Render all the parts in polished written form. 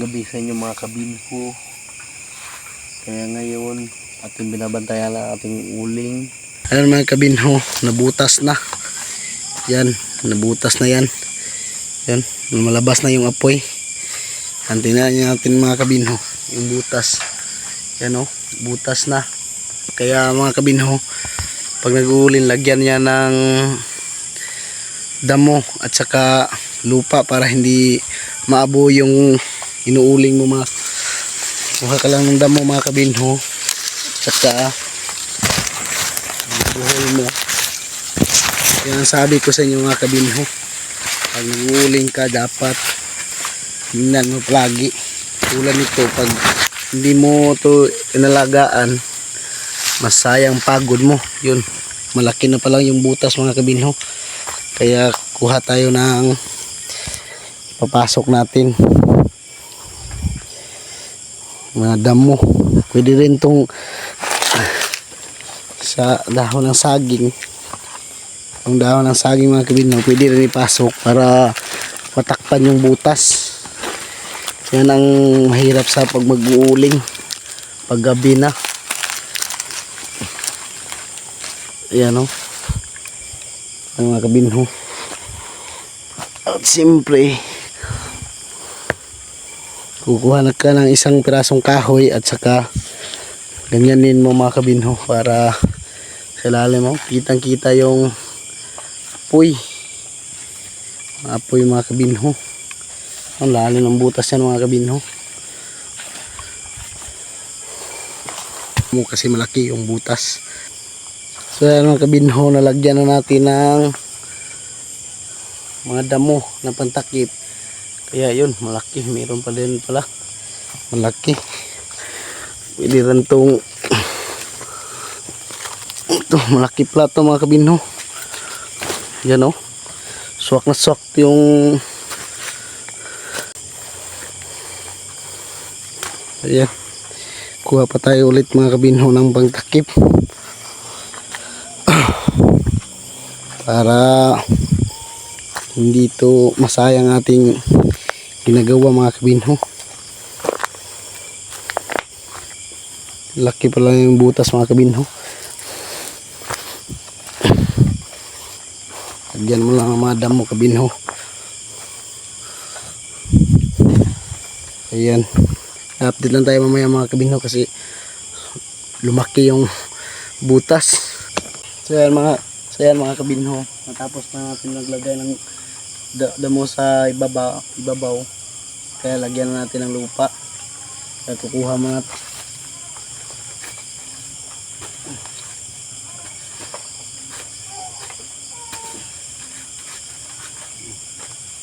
Gabi sa inyo mga kabinho. Kaya ngayon ating binabantayan ang ating uling. Ayan mga kabinho, nabutas na. Yan, nabutas na yan. Yan, lumalabas na yung apoy. Tingnan natin mga kabinho, yung butas. Yan o, butas na. Kaya mga kabinho, pag nag-uulin, lagyan niya ng damo at saka lupa para hindi maabo yung inuuling mo. Kuha ka lang ng damo mga kabinho, saka buhol mo. Yan sabi ko sa inyo mga kabinho, pag nag-uuling ka dapat tingnan mo palagi. Tulad nito, pag hindi mo to inalagaan, masayang pagod mo. Yun, malaki na pa lang yung butas mga kabinho. Kaya kuha tayo ng ipapasok natin mga damo. Pwede rin tong sa dahon ng saging. Ang dahon ng saging mga kabinho, pwede rin ipasok para matakpan yung butas. Yan ang mahirap sa pag mag-uuling pag gabi na. Ayan o, ang mga kabinho. At siyempre kukuha na ka ng isang pirasong kahoy at saka ganyanin mo mga kabinho para sa ilalim mo kitang kita yung apoy mga kabinho. Ang lalim ng butas yan mga kabinho mo kasi malaki yung butas. So yan mga kabinho, nalagyan na natin ng mga damo na pantakip. Kaya yun, malaki. Meron pa din pala. Malaki. Pwede rin itong ito, malaki pala ito mga kabinho. Yan o. Swak na swak yung ayan. Kuha pa tayo ulit mga kabinho ng pangtakip. Para hindi ito masayang ating ginagawa mga kabinho. Laki pala yung butas mga kabinho. Lagyan mo lang ang mga damo kabinho. Ayan, update lang tayo mamaya mga kabinho kasi lumaki yung butas. So yan mga kabinho, natapos na natin naglagay ng damo sa ibabaw. Kaya lagyan na natin ng lupa. Kaya kukuha mo natin.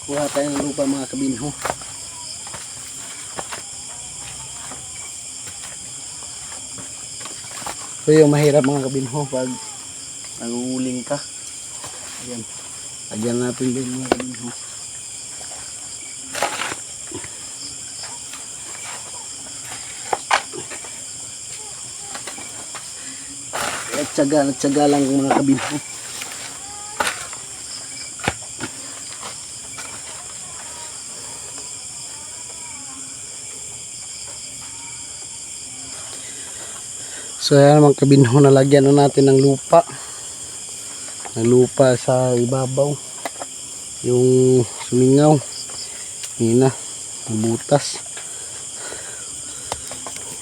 Kuha tayo ng lupa mga kabinho. So yung mahirap mga kabinho pag nag-uuling ka. Ayan, lagyan natin din mga kabinho. At tsaga lang mga kabinho. So yan mga kabinho, nalagyan na natin ng lupa. Ng lupa sa ibabaw. Yung sumingaw. Yun na, butas.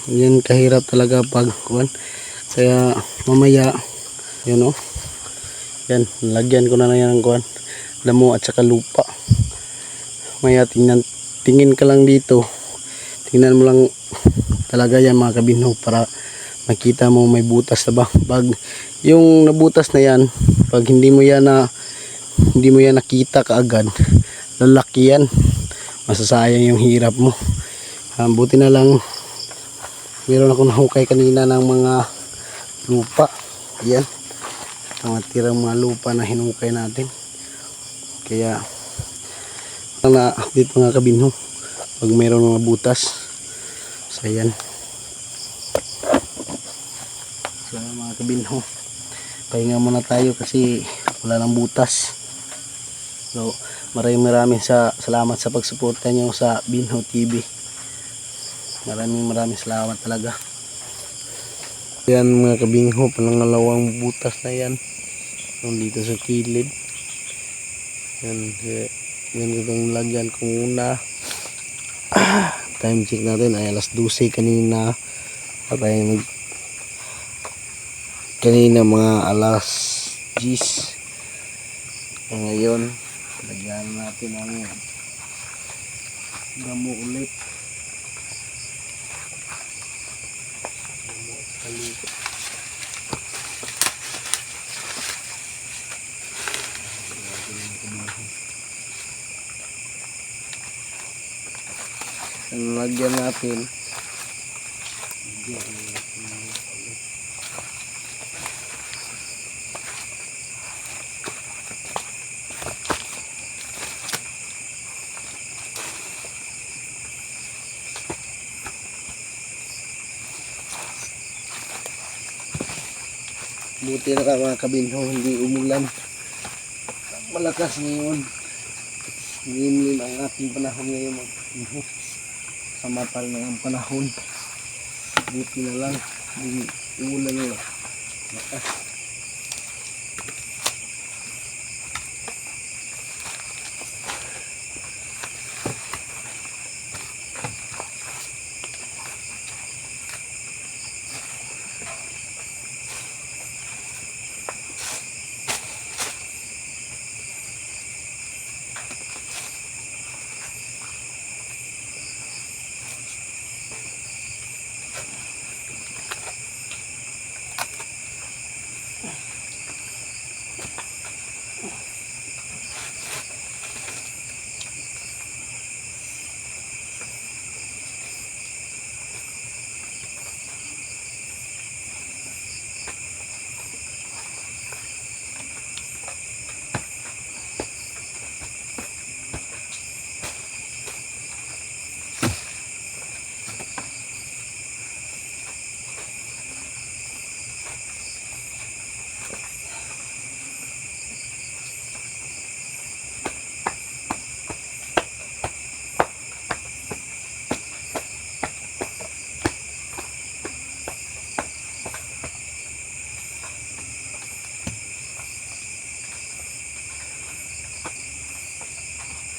Yan kahirap talaga pag kuwan. Kaya mamaya, yun o. Yan, nalagyan ko na yan ng kuwan. Damo at saka lupa. Maya tingin ka lang dito. Tingnan mo lang talaga yan mga kabinho para makita mo may butas na ba. Pag yung nabutas na yan, pag hindi mo yan nakita kaagad, lalaki yan, masasayang yung hirap mo. Buti na lang meron akong nahukay kanina ng mga lupa. Yan, mga tirang mga lupa na hinukay natin. Kaya na-update mga kabinho pag meron mga butas. So yan. So mga kabinho, pahinga muna tayo kasi wala nang butas. So maraming salamat sa pagsuporta nyo sa Binho TV. Maraming salamat talaga. Yan mga kabingho, panangalawang butas na yan. Dito sa kilid. Yan itong lagyan ko muna. Time check natin ay alas 12 kanina. At ay kanina mga alas 10. Ngayon, lagyan natin ang damo ulit. Lagyan natin buti na ka mga kabinho, hindi umulan malakas ngayon. Minlim ang ating panahon ngayon mga kabinho. Sa mapal na ang panahon, buti na lang hindi umulan na malakas.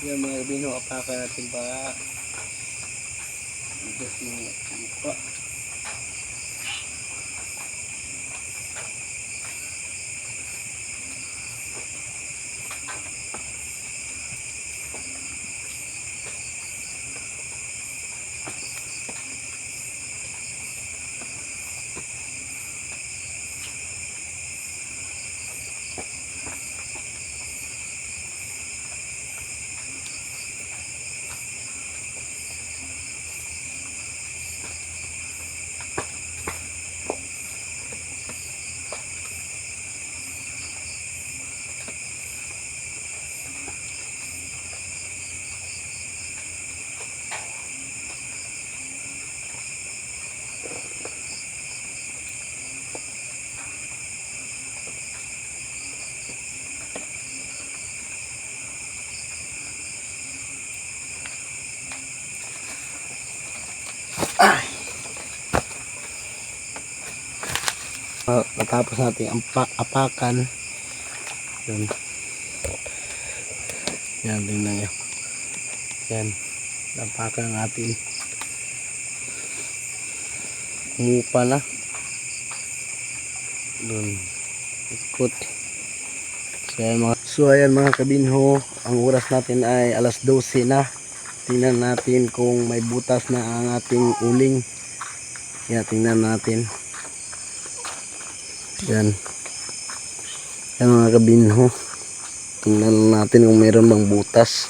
Yan mga kabinho, apakan natin para igas yung lupa. Matapos natin apakan yun. Yan, tingnan nyo. Yan, apakan natin. Umupa na dun, ikot. So ayan mga kabinho, ang oras natin ay alas 12 na. Tingnan natin kung may butas na ang ating uling. Yan, tingnan natin. Yan. Yan mga kabinho. Tingnan natin kung meron bang butas.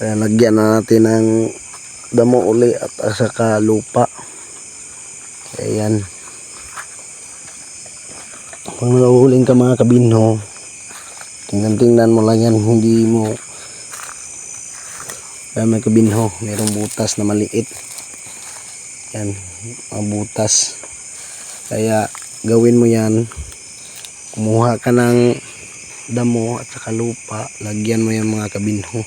Kaya lagyan na natin ng damo uli at saka lupa. Ayan. Kung nahuhuling ka mga kabinho, tingnan mo lang yan. Hindi mo. Kaya mga kabinho, merong butas na maliit. Yan. Mga butas. Kaya gawin mo yan, kumuha ka ng damo at saka lupa, lagyan mo yan mga kabinho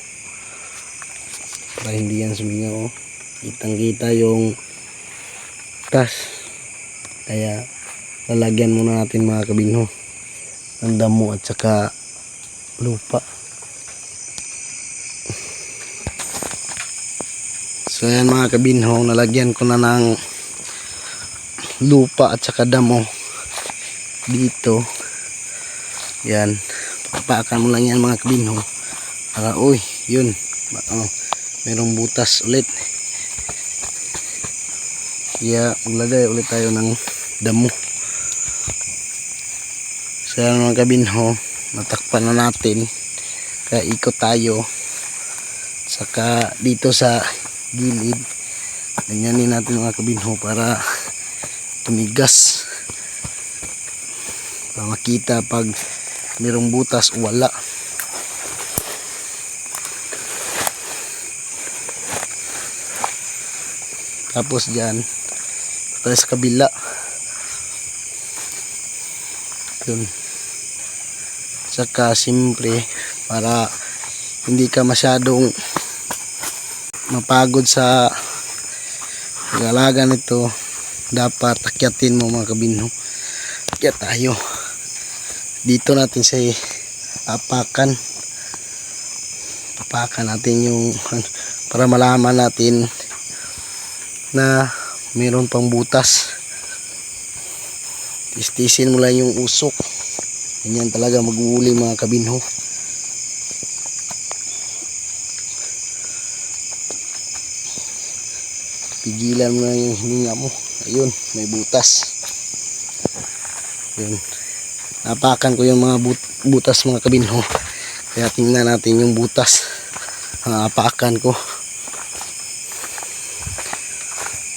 para hindi yan sumingaw. kitang kita yung tas, kaya lalagyan muna natin mga kabinho ng damo at saka lupa. So ayan mga kabinho, nalagyan ko na ng lupa at saka damo dito. Yan, papakan mo lang yan mga kabinho para yun, merong butas ulit. Kaya maglagay ulit tayo ng damo. So yan mga kabinho, natakpan na natin, kaya ikot tayo. Saka dito sa gilid, ganyanin natin mga kabinho para tumigas, para makita pag mayroong butas o wala. Tapos dyan tayo sa kabila, yun. Saka siyempre para hindi ka masyadong mapagod sa pag-alaga nito, dapat akyatin mo mga kabinho. Akyat tayo dito, natin sa apakan natin yung para malaman natin na mayroon pang butas. Tistisin mo lang yung usok, ganyan talaga mag-uuli mga kabinho. Pigilan mo na yung hininga mo. Ayun, may butas. Ayun. Napakan ko yung mga butas mga kabinho. Kaya tingnan natin yung butas. Napakan ko.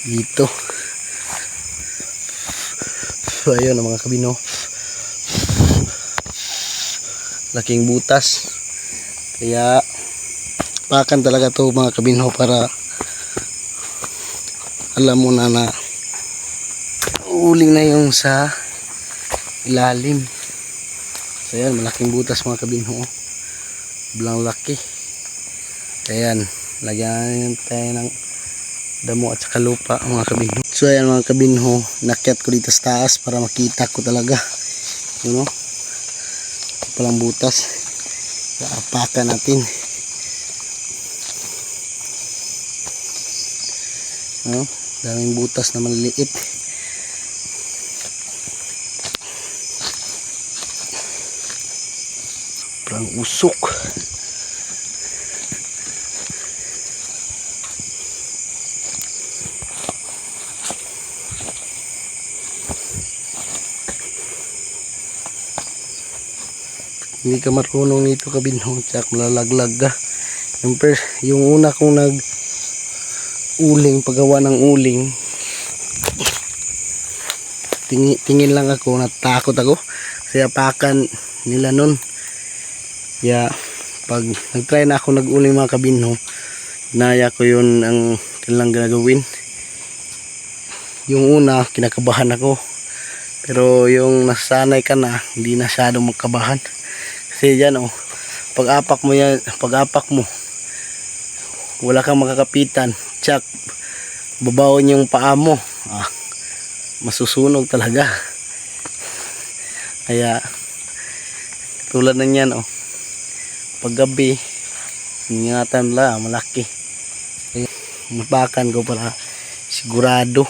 Dito. So, ayun mga kabinho. Laking butas. Kaya pakan talaga to mga kabinho para alam mo na uling na yung sa ilalim. So yan, malaking butas mga kabinho, belang laki. Ayan, lagyan tayo ng damo at saka lupa mga kabinho. So ayan mga kabinho, nakyat ko dito sa taas para makita ko talaga, you know, palang butas. Apakan natin. Daming butas na maliliit. Parang usok. Hindi ka marunong nito kabinho, tsak malalaglag ka. Yung una kong uling, paggawa ng uling, tingin lang ako, natakot ako kasi apakan nila nun. Kaya pag nagtry na ako nag-uling mga kabinho, naya ko yun ang kailang gagawin. Yung una kinakabahan ako, pero yung nasanay ka na, hindi na masyadong magkabahan. Kasi dyan pag apak mo wala kang makakapitan, tsak babawon yung paa mo, masusunog talaga. Kaya tulad ng yan paggabi ingatan lang, malaki. Kaya napakan ko para sigurado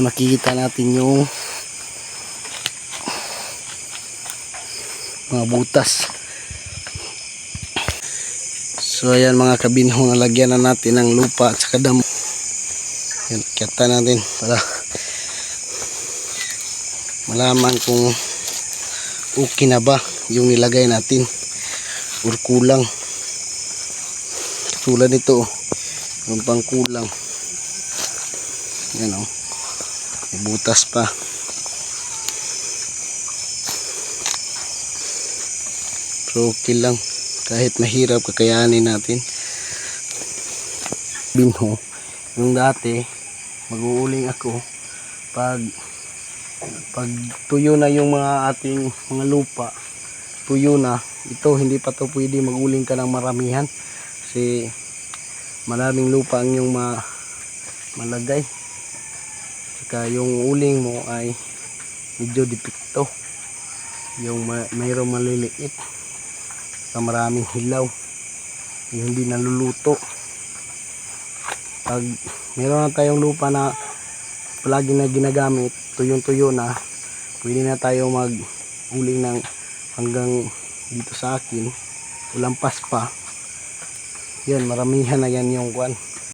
nakikita natin yung mga butas. So ayan mga kabinho, nalagyan na natin ng lupa at saka damo. Yan, kyata natin para malaman kung okay na ba yung nilagay natin or kulang. Tulad nito, yung pang kulang. Yan may butas pa. So okay lang, kahit mahirap kakayanin natin. Binho, yung dati mag-uuling ako pag tuyo na yung mga ating mga lupa, tuyo na ito, hindi pa to pwede mag-uling ka ng maramihan kasi maraming lupa ang yung malagay. Saka yung uling mo ay medyo depekto. Yung mayroong maliliit. Saka maraming hilaw. Yung hindi naluluto. Pag mayroon na tayong lupa na palagi na ginagamit, tuyong-tuyo na, pwede na tayo mag-uling ng hanggang dito sa akin. Lampas pa. Yan, maramihan na yan yung kwan.